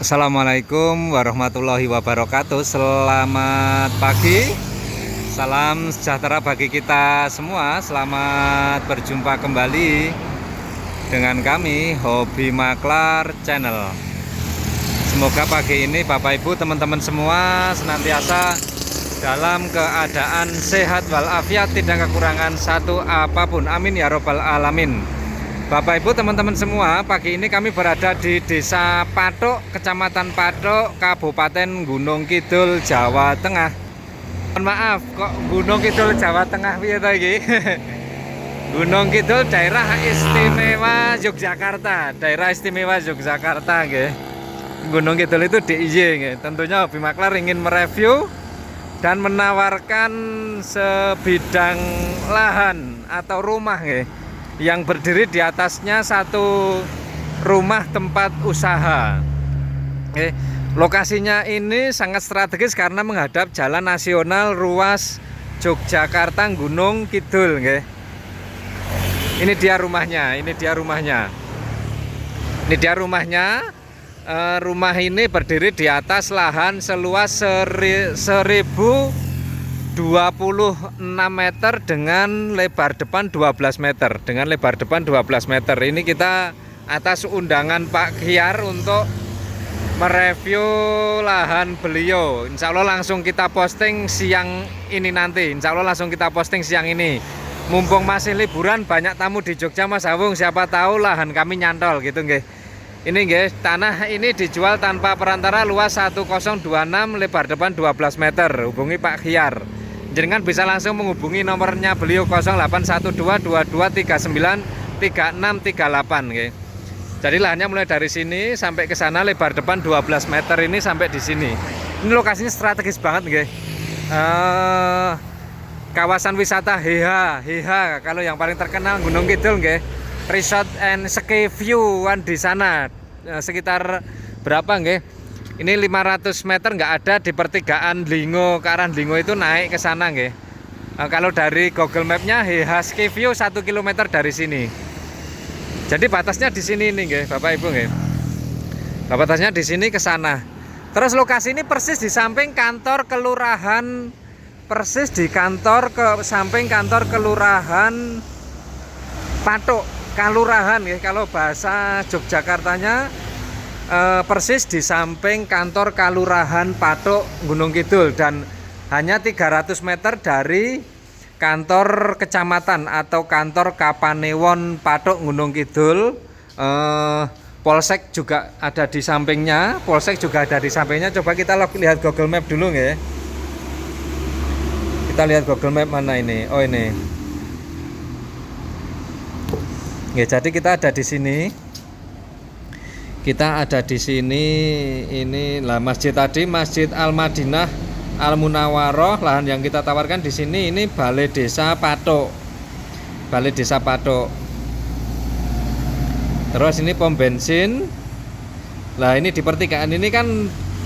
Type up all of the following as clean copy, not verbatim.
Assalamualaikum warahmatullahi wabarakatuh. Selamat pagi, salam sejahtera bagi kita semua. Selamat berjumpa kembali dengan kami Hobi Maklar Channel. Semoga pagi ini Bapak Ibu teman-teman semua senantiasa dalam keadaan sehat walafiat, tidak kekurangan satu apapun. Amin ya robbal alamin. Bapak Ibu teman-teman semua, pagi ini kami berada di Desa Pathuk, Kecamatan Pathuk, Kabupaten Gunung Kidul, Jawa Tengah. Mohon maaf, kok Gunung Kidul Jawa Tengah piye to iki? Gunung Kidul daerah istimewa Yogyakarta, daerah istimewa Yogyakarta nggih. Gunung Kidul itu DIY nggih. Tentunya Hobi Maklar ingin mereview dan menawarkan sebidang lahan atau rumah nggih, yang berdiri di atasnya satu rumah tempat usaha. Lokasinya ini sangat strategis karena menghadap Jalan Nasional Ruas Yogyakarta Gunung Kidul. Ini dia rumahnya, ini dia rumahnya. Ini dia rumahnya. Rumah ini berdiri di atas lahan seluas 1026 meter dengan lebar depan 12 meter. Dengan lebar depan 12 meter. Ini kita atas undangan Pak Khiar untuk mereview lahan beliau. Insya Allah langsung kita posting siang ini nanti. Insya Allah langsung kita posting siang ini. Mumpung masih liburan, banyak tamu di Jogja Mas Awung. Siapa tahu lahan kami nyantol gitu nggih. Ini guys, tanah ini dijual tanpa perantara, luas 1026, lebar depan 12 meter. Hubungi Pak Khiar. Jangan bisa langsung menghubungi nomornya beliau 081222393638 nggih. Jadi lahannya mulai dari sini sampai ke sana, lebar depan 12 meter ini sampai di sini. Ini lokasinya strategis banget nggih. Kawasan wisata Heha kalau yang paling terkenal Gunung Kidul nggih. Resort and Ski View kan di sana, sekitar berapa nggih? Ini 500 meter nggak ada di pertigaan Lingo, ke arah Lingo itu naik ke sana nggih. Kalau dari Google Mapnya Heha Ski View 1 km dari sini. Jadi batasnya di sini nih nggih, Bapak Ibu nggih. Batasnya di sini ke sana. Terus lokasi ini persis di samping kantor kelurahan, persis di samping kantor kelurahan Pathuk. Kalurahan ya, kalau bahasa Yogyakartanya persis di samping kantor Kalurahan Pathuk Gunung Kidul, dan hanya 300 meter dari kantor kecamatan atau kantor Kapanewon Pathuk Gunung Kidul. Polsek juga ada di sampingnya, Coba kita lihat Google Map dulu ya. Kita lihat Google Map mana ini. Oh ini. Ya, jadi kita ada di sini. Ini lah masjid tadi, Masjid Al-Madinah Al-Munawwaroh. Lahan yang kita tawarkan di sini ini Balai Desa Pathuk. Terus ini pom bensin. Lah ini di pertigaan ini kan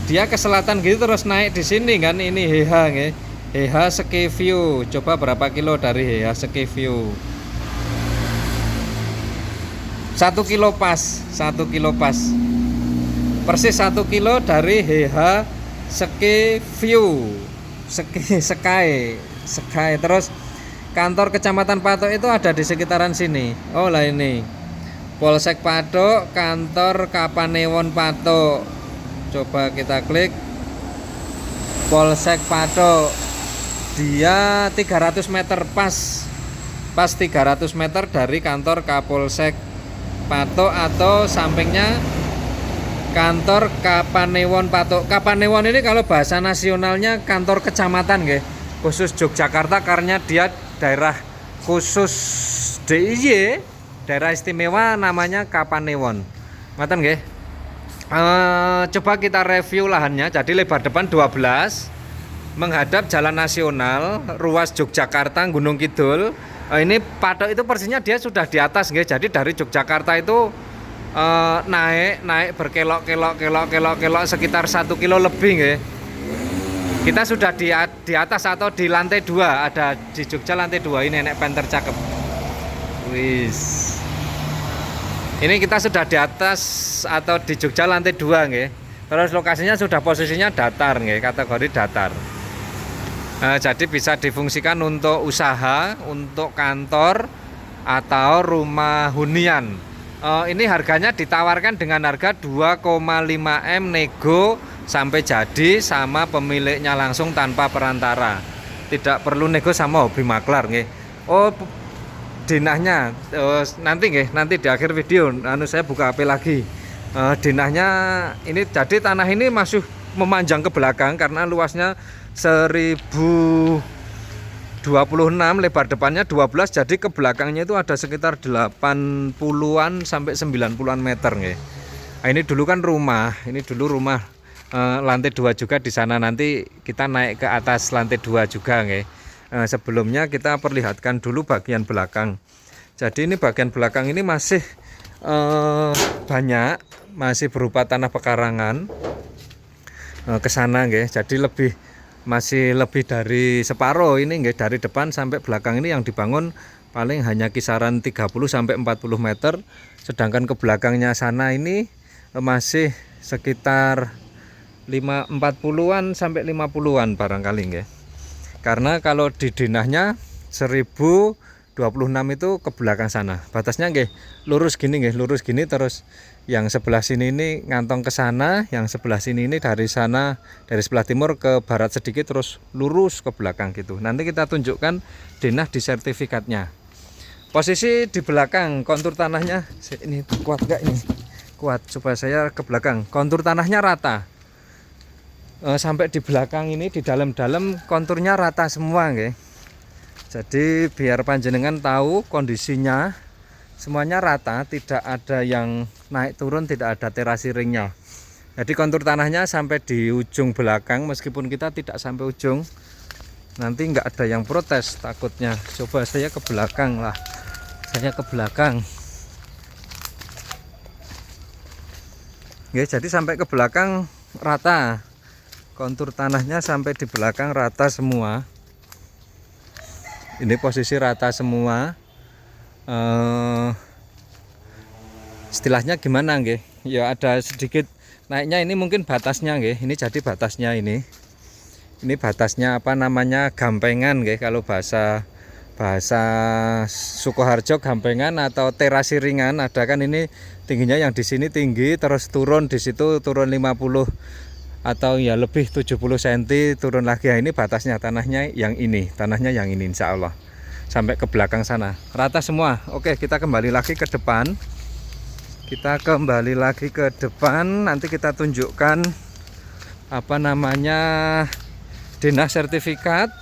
dia ke selatan gitu, terus naik di sini kan, ini Heha nggih. Heha Ski View. Coba berapa kilo dari Heha Ski View? 1 kilo pas. Persis 1 kilo dari Heha Ski View. Sky. Terus kantor Kecamatan Pathuk itu ada di sekitaran sini. Oh lah ini. Polsek Pathuk, kantor Kapanewon Pathuk. Coba kita klik. Polsek Pathuk. Dia 300 meter pas 300 meter dari kantor Kapolsek Pathuk atau sampingnya kantor Kapanewon Pathuk. Kapanewon ini kalau bahasa nasionalnya kantor kecamatan nggih, khusus Yogyakarta karena dia daerah khusus DIY, daerah istimewa namanya Kapanewon. Ngoten nggih. Coba kita review lahannya. Jadi lebar depan 12, menghadap Jalan Nasional Ruas Yogyakarta Gunung Kidul. Ini Pathuk itu persisnya dia sudah di atas nggih. Jadi dari Yogyakarta itu naik berkelok-kelok sekitar 1 kilo lebih nggih. Kita sudah di atas atau di lantai 2, ada di Jogja lantai 2. Ini enek penter cakep. Wis. Ini kita sudah di atas atau di Jogja lantai 2 nggih. Terus lokasinya sudah posisinya datar nggih, kategori datar. Jadi bisa difungsikan untuk usaha, untuk kantor atau rumah hunian. Ini harganya ditawarkan dengan harga 2,5 M nego sampai jadi sama pemiliknya langsung tanpa perantara. Tidak perlu nego sama hobi maklar nggih. Oh, denahnya nanti nggih, nanti di akhir video saya buka HP lagi. Denahnya ini, jadi tanah ini masih memanjang ke belakang karena luasnya 1026, lebar depannya 12, jadi ke belakangnya itu ada sekitar 80-an sampai 90-an meter nggih. Nah, ini dulu kan rumah, ini dulu rumah lantai 2 juga di sana, nanti kita naik ke atas lantai 2 juga nggih. Sebelumnya kita perlihatkan dulu bagian belakang. Jadi ini bagian belakang ini masih banyak, masih berupa tanah pekarangan ke sana nggih. Jadi masih lebih dari separuh ini nggih, dari depan sampai belakang ini yang dibangun paling hanya kisaran 30 sampai 40 meter, sedangkan ke belakangnya sana ini masih sekitar 40-an sampai 50-an barangkali nggih. Karena kalau di denahnya 1026 itu ke belakang sana. Batasnya nggih lurus gini nggih, lurus gini, terus yang sebelah sini ini ngantong ke sana, yang sebelah sini ini dari sana, dari sebelah timur ke barat sedikit terus lurus ke belakang gitu. Nanti kita tunjukkan denah di sertifikatnya. Posisi di belakang kontur tanahnya ini kuat enggak ini? Kuat, supaya saya ke belakang. Kontur tanahnya rata. Sampai di belakang ini di dalam-dalam konturnya rata semua nggih. Jadi biar panjenengan tahu kondisinya semuanya rata, tidak ada yang naik turun, tidak ada terasi ringnya. Jadi kontur tanahnya sampai di ujung belakang, meskipun kita tidak sampai ujung, nanti nggak ada yang protes takutnya. Coba saya ke belakang lah, saya ke belakang. Oke, jadi sampai ke belakang rata, kontur tanahnya sampai di belakang rata semua. Ini posisi rata semua. Istilahnya gimana nggih? Ya ada sedikit naiknya, ini mungkin batasnya nggih. Ini jadi batasnya ini. Ini batasnya apa namanya? Gampengan nggih, kalau bahasa Sukoharjo gampengan atau terasi ringan. Ada kan ini tingginya yang di sini tinggi, terus turun di situ turun 50 atau ya lebih 70 cm turun lagi. Ya, ini batasnya tanahnya yang ini, insya Allah sampai ke belakang sana rata semua. Oke, kita kembali lagi ke depan. Nanti kita tunjukkan apa namanya denah sertifikat,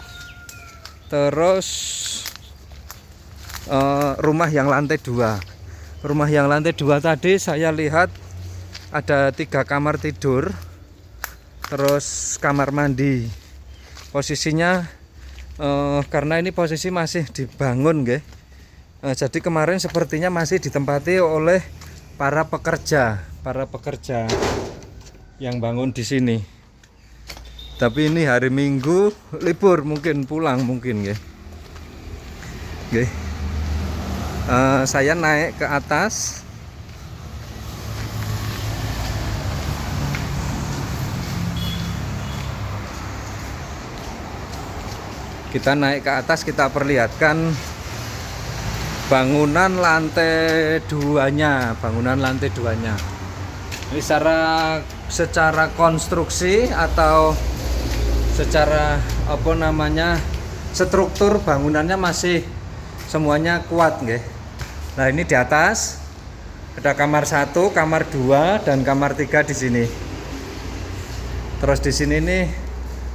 terus rumah yang lantai 2. Rumah yang lantai 2 tadi saya lihat ada 3 kamar tidur, terus kamar mandi. Posisinya karena ini posisi masih dibangun nggih. Jadi kemarin sepertinya masih ditempati oleh para pekerja yang bangun di sini. Tapi ini hari Minggu libur, mungkin pulang mungkin nggih. Nggih. Saya naik ke atas. Kita naik ke atas, kita perlihatkan bangunan lantai 2-nya, Ini secara konstruksi atau secara apa namanya struktur bangunannya masih semuanya kuat nggih. Nah, ini di atas ada kamar 1, kamar 2 dan kamar 3 di sini. Terus di sini nih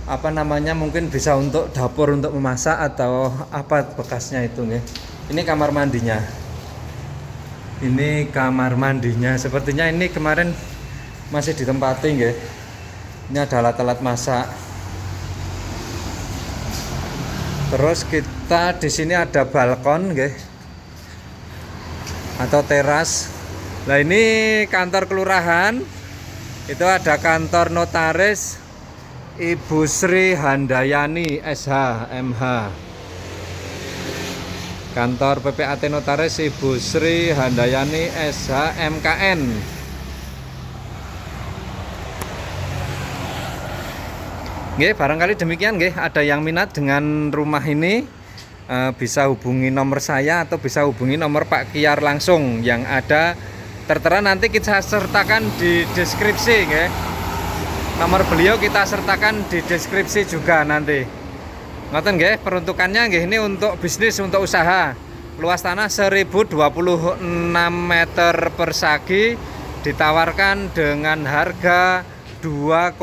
apa namanya, mungkin bisa untuk dapur untuk memasak atau apa bekasnya itu nih. Ini kamar mandinya. Sepertinya ini kemarin masih ditempati nggih. Ini ada alat-alat masak. Terus kita di sini ada balkon nggih. Atau teras. Nah, ini kantor kelurahan. Itu ada kantor notaris Ibu Sri Handayani SH MH. Kantor PPAT Notaris Ibu Sri Handayani SH MKN. Nggih, barangkali demikian nggih, ada yang minat dengan rumah ini bisa hubungi nomor saya atau bisa hubungi nomor Pak Kiar langsung yang ada tertera, nanti kita sertakan di deskripsi nggih. Nomor beliau kita sertakan di deskripsi juga nanti. Ngoten nggih, peruntukannya nggih ini untuk bisnis, untuk usaha. Luas tanah 1026 meter persegi, ditawarkan dengan harga 2,5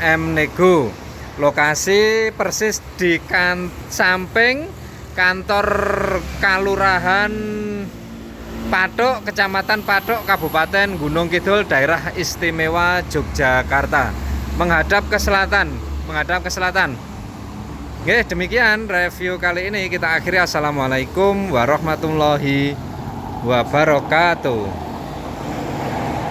M nego. Lokasi persis di samping kantor Kalurahan Pathuk, Kecamatan Pathuk, Kabupaten Gunung Kidul, Daerah Istimewa Yogyakarta. Menghadap ke selatan, Oke, demikian review kali ini, kita akhiri. Assalamualaikum warahmatullahi wabarakatuh.